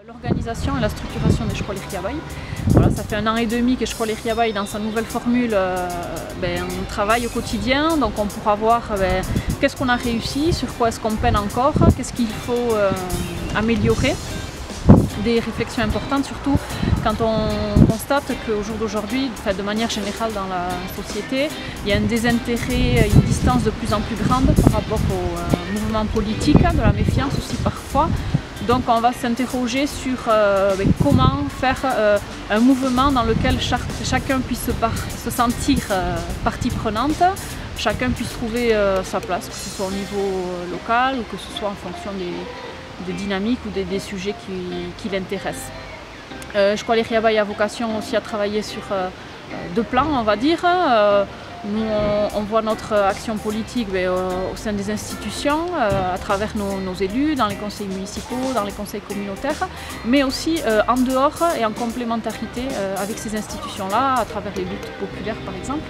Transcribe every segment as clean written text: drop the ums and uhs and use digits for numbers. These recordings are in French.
L'organisation et la structuration des Shkoler Yabai. Voilà, ça fait 1 an et demi que Shkoler Yabai, dans sa nouvelle formule, on travaille au quotidien. Donc on pourra voir qu'est-ce qu'on a réussi, sur quoi est-ce qu'on peine encore, qu'est-ce qu'il faut améliorer. Des réflexions importantes, surtout quand on constate qu'au jour d'aujourd'hui, de manière générale dans la société, il y a un désintérêt, une distance de plus en plus grande par rapport au mouvement politique, de la méfiance aussi parfois. Donc on va s'interroger sur comment faire un mouvement dans lequel chacun puisse se sentir partie prenante, chacun puisse trouver sa place, que ce soit au niveau local ou que ce soit en fonction des dynamiques ou des sujets qui l'intéressent. Shkoler Yabai a vocation aussi à travailler sur 2 plans, on va dire. Nous, on voit notre action politique au sein des institutions, à travers nos élus, dans les conseils municipaux, dans les conseils communautaires, mais aussi en dehors et en complémentarité avec ces institutions-là, à travers les luttes populaires par exemple.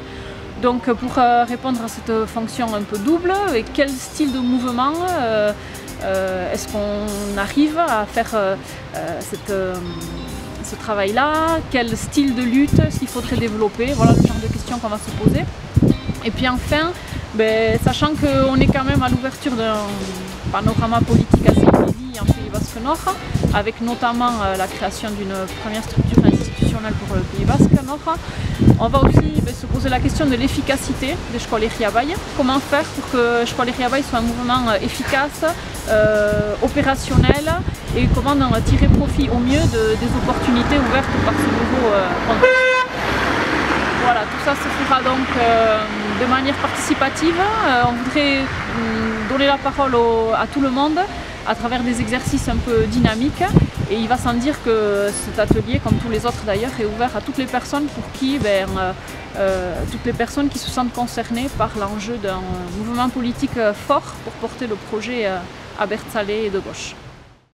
Donc pour répondre à cette fonction un peu double, quel style de mouvement est-ce qu'on arrive à faire ce travail-là, quel style de lutte est-ce qu'il faudrait développer, voilà le genre de questions qu'on va se poser. Et puis enfin, sachant qu'on est quand même à l'ouverture d'un panorama politique assez inédit en Pays Basque Nord, avec notamment la création d'une première structure institutionnelle pour le Pays Basque Nord, on va aussi se poser la question de l'efficacité des Shkoler Yabai. Comment faire pour que Shkoler Yabai soit un mouvement efficace, opérationnel, et comment tirer profit au mieux des opportunités ouvertes par ce nouveau contexte. Voilà, tout ça se fera donc de manière participative. On voudrait donner la parole à tout le monde à travers des exercices un peu dynamiques. Et il va sans dire que cet atelier, comme tous les autres d'ailleurs, est ouvert à toutes les personnes pour qui, toutes les personnes qui se sentent concernées par l'enjeu d'un mouvement politique fort pour porter le projet abertzale et de gauche.